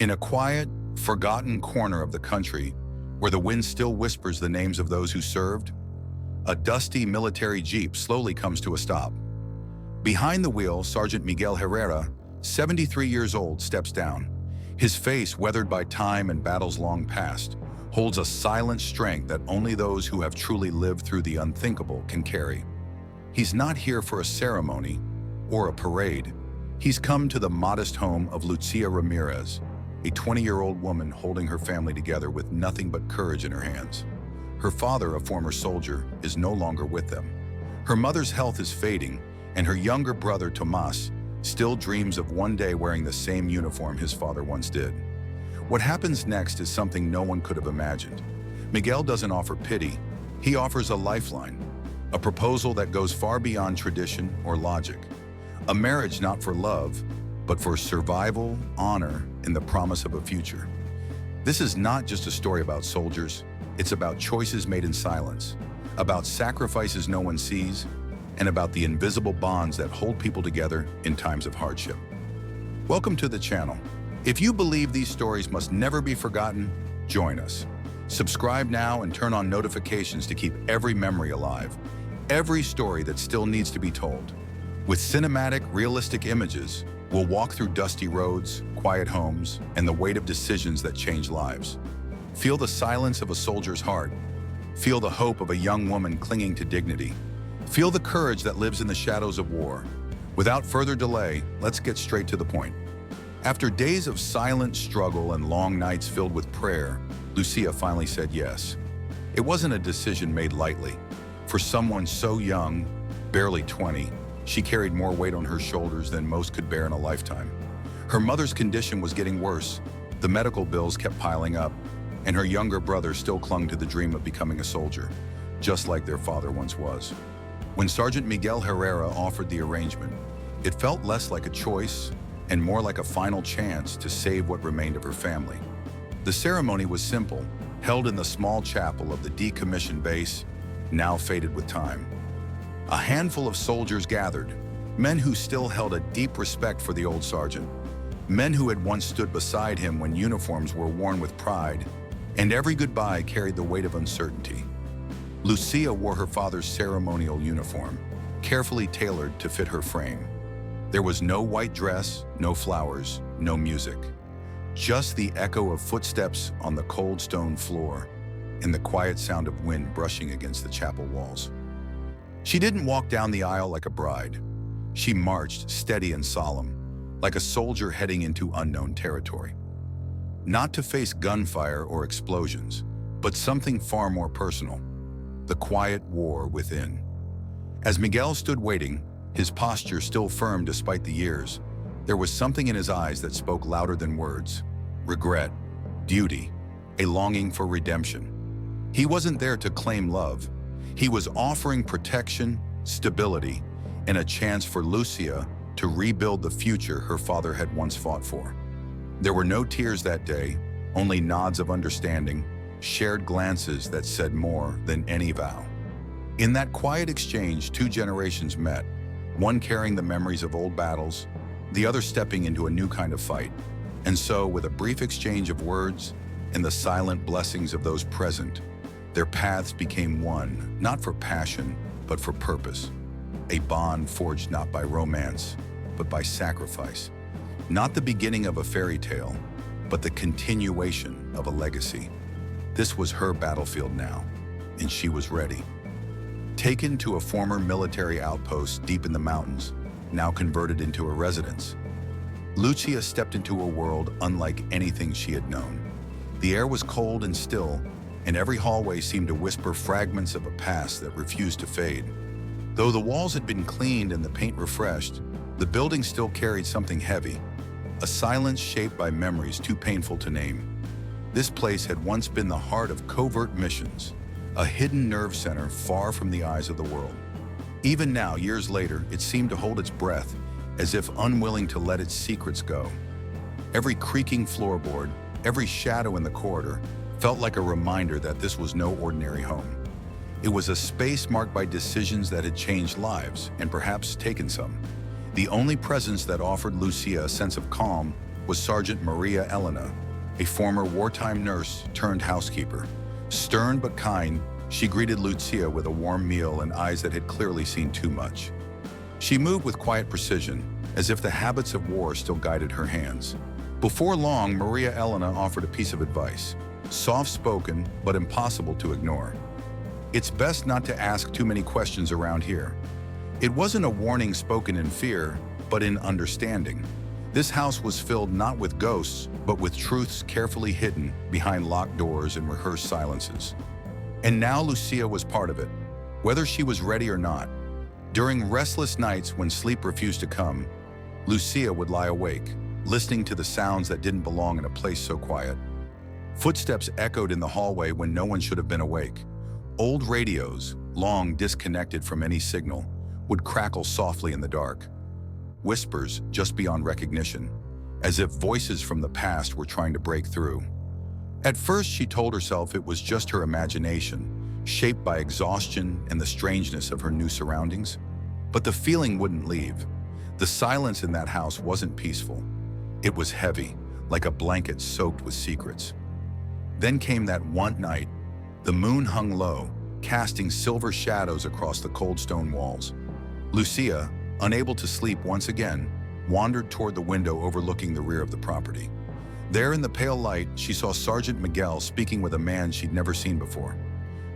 In a quiet, forgotten corner of the country, where the wind still whispers the names of those who served, a dusty military jeep slowly comes to a stop. Behind the wheel, Sergeant Miguel Herrera, 73 years old, steps down. His face, weathered by time and battles long past, holds a silent strength that only those who have truly lived through the unthinkable can carry. He's not here for a ceremony or a parade. He's come to the modest home of Lucía Ramirez, a 20-year-old woman holding her family together with nothing but courage in her hands. Her father, a former soldier, is no longer with them. Her mother's health is fading, and her younger brother, Tomás, still dreams of one day wearing the same uniform his father once did. What happens next is something no one could have imagined. Miguel doesn't offer pity, he offers a lifeline, a proposal that goes far beyond tradition or logic. A marriage not for love, but for survival, honor, and the promise of a future. This is not just a story about soldiers, it's about choices made in silence, about sacrifices no one sees, and about the invisible bonds that hold people together in times of hardship. Welcome to the channel. If you believe these stories must never be forgotten, join us. Subscribe now and turn on notifications to keep every memory alive, every story that still needs to be told. With cinematic, realistic images, we'll walk through dusty roads, quiet homes, and the weight of decisions that change lives. Feel the silence of a soldier's heart. Feel the hope of a young woman clinging to dignity. Feel the courage that lives in the shadows of war. Without further delay, let's get straight to the point. After days of silent struggle and long nights filled with prayer, Lucía finally said yes. It wasn't a decision made lightly. For someone so young, barely 20, she carried more weight on her shoulders than most could bear in a lifetime. Her mother's condition was getting worse, the medical bills kept piling up, and her younger brother still clung to the dream of becoming a soldier, just like their father once was. When Sergeant Miguel Herrera offered the arrangement, it felt less like a choice and more like a final chance to save what remained of her family. The ceremony was simple, held in the small chapel of the decommissioned base, now faded with time. A handful of soldiers gathered, men who still held a deep respect for the old sergeant, men who had once stood beside him when uniforms were worn with pride, and every goodbye carried the weight of uncertainty. Lucía wore her father's ceremonial uniform, carefully tailored to fit her frame. There was no white dress, no flowers, no music. Just the echo of footsteps on the cold stone floor and the quiet sound of wind brushing against the chapel walls. She didn't walk down the aisle like a bride. She marched steady and solemn, like a soldier heading into unknown territory. Not to face gunfire or explosions, but something far more personal. The quiet war within. As Miguel stood waiting, his posture still firm despite the years, there was something in his eyes that spoke louder than words. Regret, duty, a longing for redemption. He wasn't there to claim love. He was offering protection, stability, and a chance for Lucía to rebuild the future her father had once fought for. There were no tears that day, only nods of understanding, shared glances that said more than any vow. In that quiet exchange, two generations met, one carrying the memories of old battles, the other stepping into a new kind of fight. And so, with a brief exchange of words and the silent blessings of those present, their paths became one, not for passion, but for purpose. A bond forged not by romance, but by sacrifice. Not the beginning of a fairy tale, but the continuation of a legacy. This was her battlefield now, and she was ready. Taken to a former military outpost deep in the mountains, now converted into a residence, Lucía stepped into a world unlike anything she had known. The air was cold and still, and every hallway seemed to whisper fragments of a past that refused to fade. Though the walls had been cleaned and the paint refreshed, the building still carried something heavy, a silence shaped by memories too painful to name. This place had once been the heart of covert missions, a hidden nerve center far from the eyes of the world. Even now, years later, it seemed to hold its breath, as if unwilling to let its secrets go. Every creaking floorboard, every shadow in the corridor, felt like a reminder that this was no ordinary home. It was a space marked by decisions that had changed lives, and perhaps taken some. The only presence that offered Lucía a sense of calm was Sergeant Maria Elena, a former wartime nurse turned housekeeper. Stern but kind, she greeted Lucía with a warm meal and eyes that had clearly seen too much. She moved with quiet precision, as if the habits of war still guided her hands. Before long, Maria Elena offered a piece of advice, soft-spoken but impossible to ignore. It's best not to ask too many questions around here. It wasn't a warning spoken in fear, but in understanding. This house was filled not with ghosts, but with truths carefully hidden behind locked doors and rehearsed silences. And now Lucía was part of it, whether she was ready or not. During restless nights when sleep refused to come, Lucía would lie awake, listening to the sounds that didn't belong in a place so quiet. Footsteps echoed in the hallway when no one should have been awake. Old radios, long disconnected from any signal, would crackle softly in the dark. Whispers just beyond recognition, as if voices from the past were trying to break through. At first, she told herself it was just her imagination, shaped by exhaustion and the strangeness of her new surroundings. But the feeling wouldn't leave. The silence in that house wasn't peaceful. It was heavy, like a blanket soaked with secrets. Then came that one night. The moon hung low, casting silver shadows across the cold stone walls. Lucía, unable to sleep once again, wandered toward the window overlooking the rear of the property. There in the pale light, she saw Sergeant Miguel speaking with a man she'd never seen before.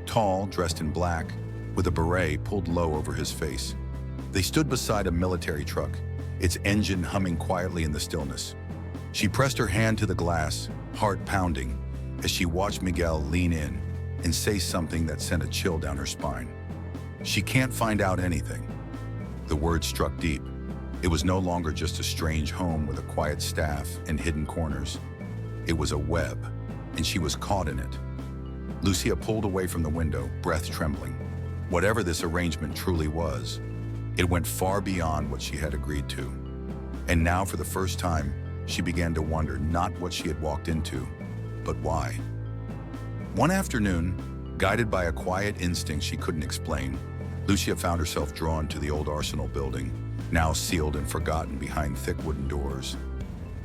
Tall, dressed in black, with a beret pulled low over his face. They stood beside a military truck, its engine humming quietly in the stillness. She pressed her hand to the glass, heart pounding, as she watched Miguel lean in and say something that sent a chill down her spine. "She can't find out anything." The word struck deep. It was no longer just a strange home with a quiet staff and hidden corners. It was a web, and she was caught in it. Lucía pulled away from the window, breath trembling. Whatever this arrangement truly was, it went far beyond what she had agreed to. And now, for the first time, she began to wonder not what she had walked into, but why. One afternoon, guided by a quiet instinct she couldn't explain, Lucía found herself drawn to the old arsenal building, now sealed and forgotten behind thick wooden doors.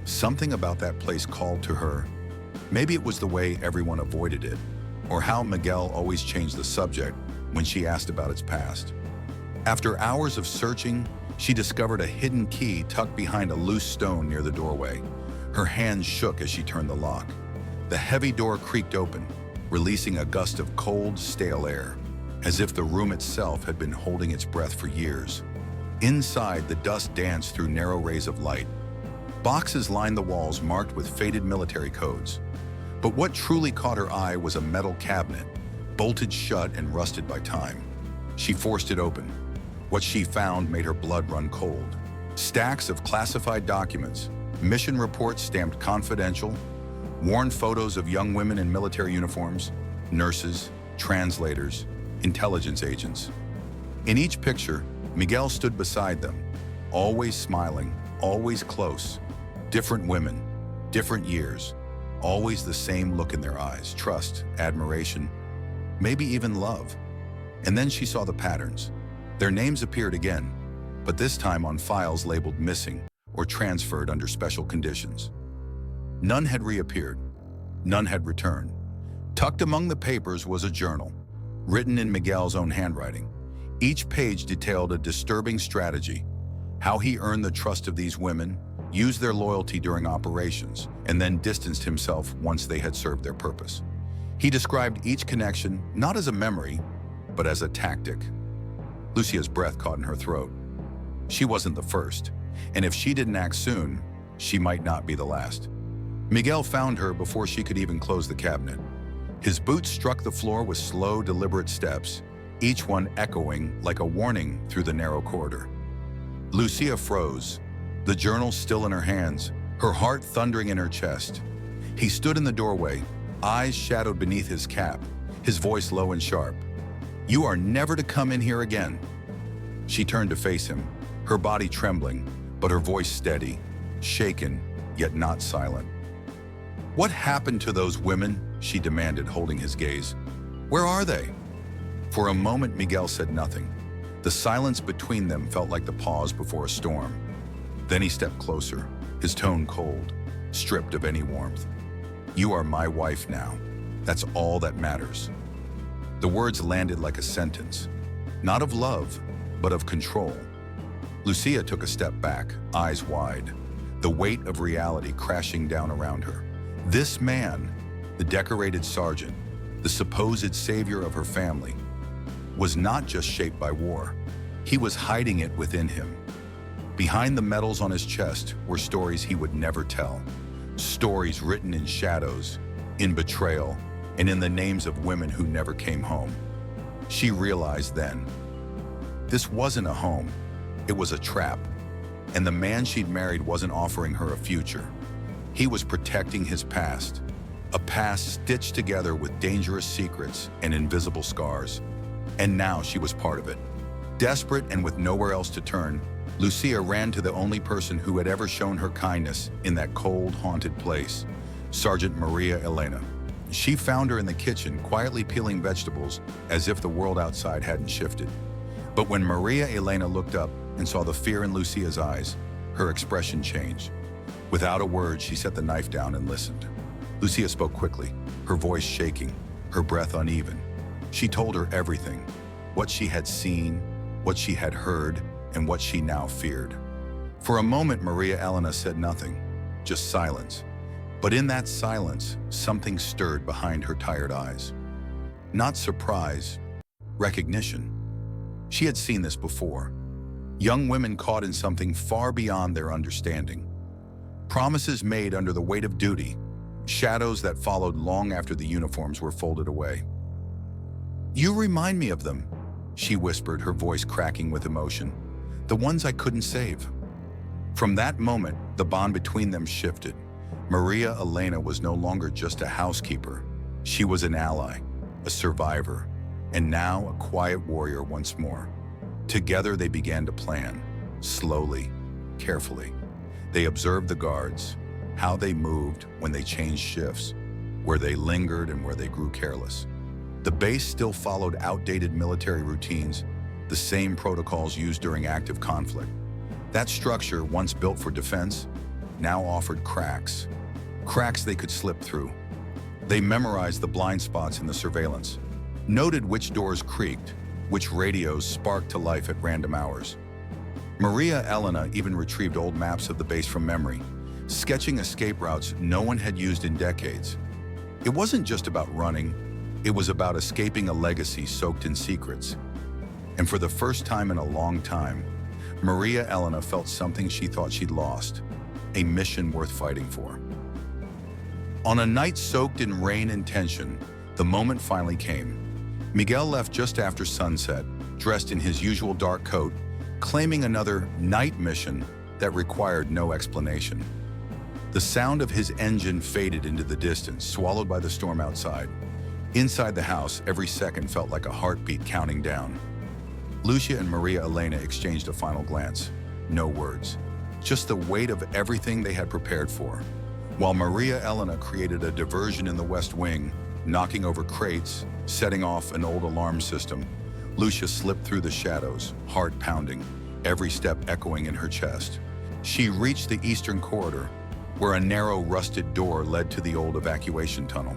Something about that place called to her. Maybe it was the way everyone avoided it, or how Miguel always changed the subject when she asked about its past. After hours of searching, she discovered a hidden key tucked behind a loose stone near the doorway. Her hands shook as she turned the lock. The heavy door creaked open, releasing a gust of cold, stale air, as if the room itself had been holding its breath for years. Inside, the dust danced through narrow rays of light. Boxes lined the walls marked with faded military codes. But what truly caught her eye was a metal cabinet, bolted shut and rusted by time. She forced it open. What she found made her blood run cold. Stacks of classified documents, mission reports stamped confidential, worn photos of young women in military uniforms, nurses, translators, intelligence agents. In each picture, Miguel stood beside them, always smiling, always close. Different women, different years, always the same look in their eyes, trust, admiration, maybe even love. And then she saw the patterns. Their names appeared again, but this time on files labeled missing or transferred under special conditions. None had reappeared. None had returned. Tucked among the papers was a journal, written in Miguel's own handwriting. Each page detailed a disturbing strategy, how he earned the trust of these women, used their loyalty during operations, and then distanced himself once they had served their purpose. He described each connection not as a memory, but as a tactic. Lucía's breath caught in her throat. She wasn't the first, and if she didn't act soon, she might not be the last. Miguel found her before she could even close the cabinet. His boots struck the floor with slow, deliberate steps, each one echoing like a warning through the narrow corridor. Lucía froze, the journal still in her hands, her heart thundering in her chest. He stood in the doorway, eyes shadowed beneath his cap, his voice low and sharp. "You are never to come in here again." She turned to face him, her body trembling, but her voice steady, shaken, yet not silent. "What happened to those women?" she demanded, holding his gaze. "Where are they?" For a moment, Miguel said nothing. The silence between them felt like the pause before a storm. Then he stepped closer, his tone cold. stripped of any warmth. "You are my wife now. That's all that matters." The words landed like a sentence, not of love, but of control. Lucía took a step back, eyes wide, the weight of reality crashing down around her. This man, the decorated sergeant, the supposed savior of her family, was not just shaped by war. He was hiding it within him. Behind the medals on his chest were stories he would never tell. Stories written in shadows, in betrayal, and in the names of women who never came home. She realized then, this wasn't a home, it was a trap. And the man she'd married wasn't offering her a future. He was protecting his past, a past stitched together with dangerous secrets and invisible scars. And now she was part of it. Desperate and with nowhere else to turn, Lucía ran to the only person who had ever shown her kindness in that cold, haunted place, Sergeant Maria Elena. She found her in the kitchen, quietly peeling vegetables, as if the world outside hadn't shifted. But when Maria Elena looked up and saw the fear in Lucía's eyes, her expression changed. Without a word, she set the knife down and listened. Lucía spoke quickly, her voice shaking, her breath uneven. She told her everything, what she had seen, what she had heard, and what she now feared. For a moment, Maria Elena said nothing, just silence. But in that silence, something stirred behind her tired eyes. Not surprise, recognition. She had seen this before. Young women caught in something far beyond their understanding. Promises made under the weight of duty, shadows that followed long after the uniforms were folded away. "You remind me of them," she whispered, her voice cracking with emotion. "The ones I couldn't save." From that moment, the bond between them shifted. Maria Elena was no longer just a housekeeper. She was an ally, a survivor, and now a quiet warrior once more. Together they began to plan, slowly, carefully. They observed the guards, how they moved when they changed shifts, where they lingered and where they grew careless. The base still followed outdated military routines, the same protocols used during active conflict. That structure, once built for defense, now offered cracks they could slip through. They memorized the blind spots in the surveillance, noted which doors creaked, which radios sparked to life at random hours. Maria Elena even retrieved old maps of the base from memory, sketching escape routes no one had used in decades. It wasn't just about running, it was about escaping a legacy soaked in secrets. And for the first time in a long time, Maria Elena felt something she thought she'd lost, a mission worth fighting for. On a night soaked in rain and tension, the moment finally came. Miguel left just after sunset, dressed in his usual dark coat, claiming another night mission that required no explanation. The sound of his engine faded into the distance, swallowed by the storm outside. Inside the house, every second felt like a heartbeat counting down. Lucía and Maria Elena exchanged a final glance. No words, just the weight of everything they had prepared for. While Maria Elena created a diversion in the West Wing, knocking over crates, setting off an old alarm system, Lucía slipped through the shadows, heart pounding, every step echoing in her chest. She reached the eastern corridor, where a narrow, rusted door led to the old evacuation tunnel.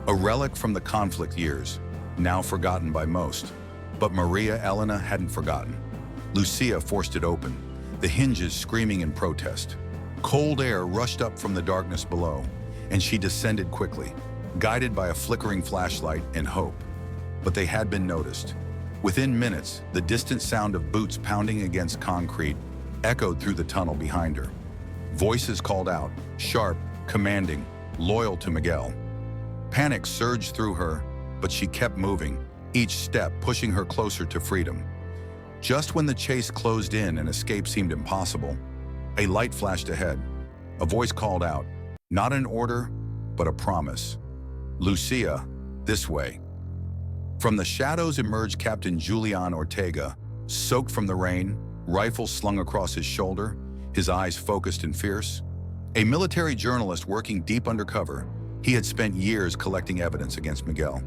A relic from the conflict years, now forgotten by most. But Maria Elena hadn't forgotten. Lucía forced it open, the hinges screaming in protest. Cold air rushed up from the darkness below, and she descended quickly, guided by a flickering flashlight and hope. But they had been noticed. Within minutes, the distant sound of boots pounding against concrete echoed through the tunnel behind her. Voices called out, sharp, commanding, loyal to Miguel. Panic surged through her, but she kept moving, each step pushing her closer to freedom. Just when the chase closed in and escape seemed impossible, a light flashed ahead. A voice called out, not an order, but a promise. "Lucía, this way." From the shadows emerged Captain Julian Ortega, soaked from the rain, rifle slung across his shoulder, his eyes focused and fierce. A military journalist working deep undercover, he had spent years collecting evidence against Miguel.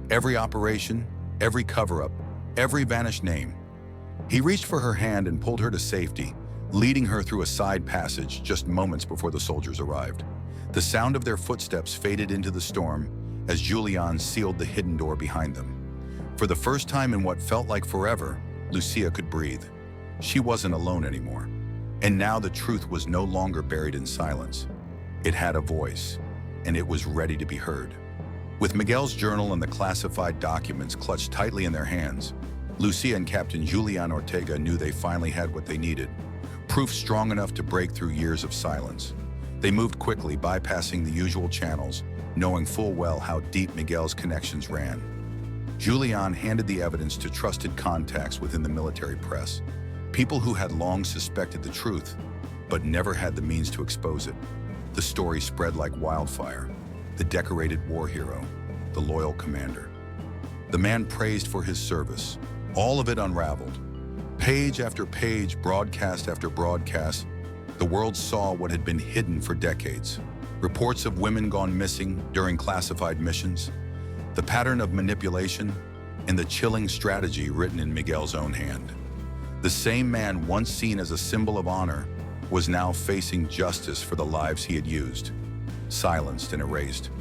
Every operation, every cover-up, every vanished name. He reached for her hand and pulled her to safety, leading her through a side passage just moments before the soldiers arrived. The sound of their footsteps faded into the storm as Julian sealed the hidden door behind them. For the first time in what felt like forever, Lucía could breathe. She wasn't alone anymore. And now the truth was no longer buried in silence. It had a voice, and it was ready to be heard. With Miguel's journal and the classified documents clutched tightly in their hands, Lucía and Captain Julian Ortega knew they finally had what they needed, proof strong enough to break through years of silence. They moved quickly, bypassing the usual channels, knowing full well how deep Miguel's connections ran. Julian handed the evidence to trusted contacts within the military press, people who had long suspected the truth, but never had the means to expose it. The story spread like wildfire. The decorated war hero, the loyal commander. The man praised for his service. All of it unraveled. Page after page, broadcast after broadcast, the world saw what had been hidden for decades. Reports of women gone missing during classified missions, the pattern of manipulation, and the chilling strategy written in Miguel's own hand. The same man once seen as a symbol of honor was now facing justice for the lives he had used, silenced and erased.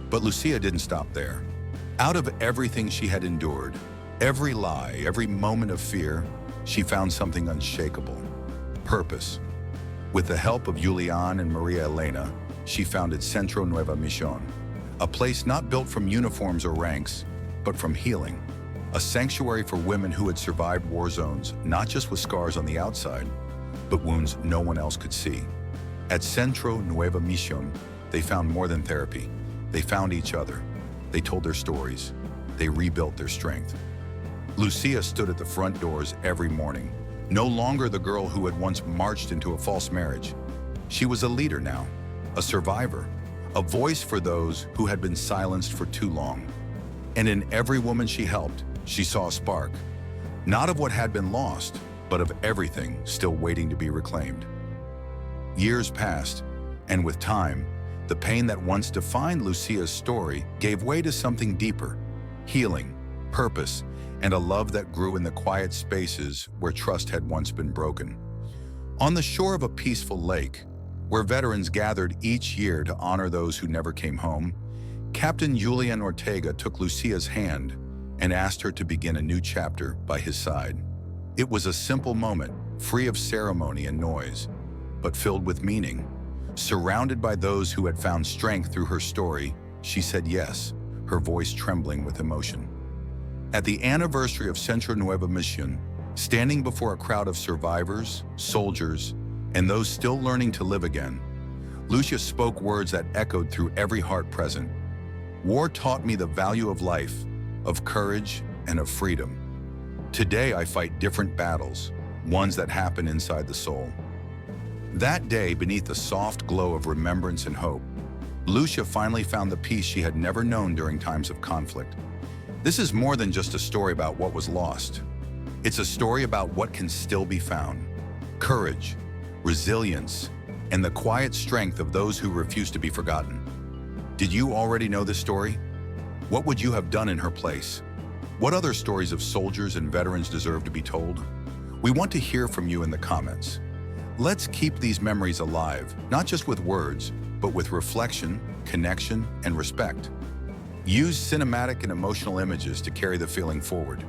But Lucía didn't stop there. Out of everything she had endured, every lie, every moment of fear, she found something unshakable: purpose. With the help of Julian and Maria Elena, she founded Centro Nueva Misión, a place not built from uniforms or ranks, but from healing. A sanctuary for women who had survived war zones, not just with scars on the outside, but wounds no one else could see. At Centro Nueva Misión, they found more than therapy. They found each other. They told their stories. They rebuilt their strength. Lucía stood at the front doors every morning, no longer the girl who had once marched into a false marriage. She was a leader now, a survivor, a voice for those who had been silenced for too long. And in every woman she helped, she saw a spark, not of what had been lost, but of everything still waiting to be reclaimed. Years passed, and with time, the pain that once defined Lucía's story gave way to something deeper: healing, purpose, and a love that grew in the quiet spaces where trust had once been broken. On the shore of a peaceful lake, where veterans gathered each year to honor those who never came home, Captain Julian Ortega took Lucía's hand and asked her to begin a new chapter by his side. It was a simple moment, free of ceremony and noise, but filled with meaning. Surrounded by those who had found strength through her story, she said yes, her voice trembling with emotion. At the anniversary of Centro Nueva Misión, standing before a crowd of survivors, soldiers, and those still learning to live again, Lucía spoke words that echoed through every heart present. War taught me the value of life, of courage, and of freedom. Today I fight different battles, ones that happen inside the soul. That day, beneath the soft glow of remembrance and hope, Lucía finally found the peace she had never known during times of conflict. This is more than just a story about what was lost. It's a story about what can still be found: courage, resilience, and the quiet strength of those who refuse to be forgotten. Did you already know this story? What would you have done in her place? What other stories of soldiers and veterans deserve to be told? We want to hear from you in the comments. Let's keep these memories alive, not just with words, but with reflection, connection, and respect. Use cinematic and emotional images to carry the feeling forward.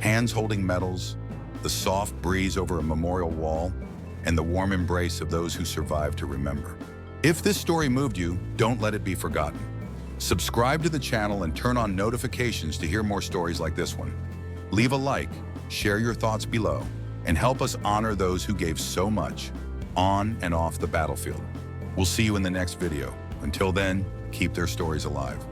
Hands holding medals, the soft breeze over a memorial wall, and the warm embrace of those who survived to remember. If this story moved you, don't let it be forgotten. Subscribe to the channel and turn on notifications to hear more stories like this one. Leave a like, share your thoughts below, and help us honor those who gave so much on and off the battlefield. We'll see you in the next video. Until then, keep their stories alive.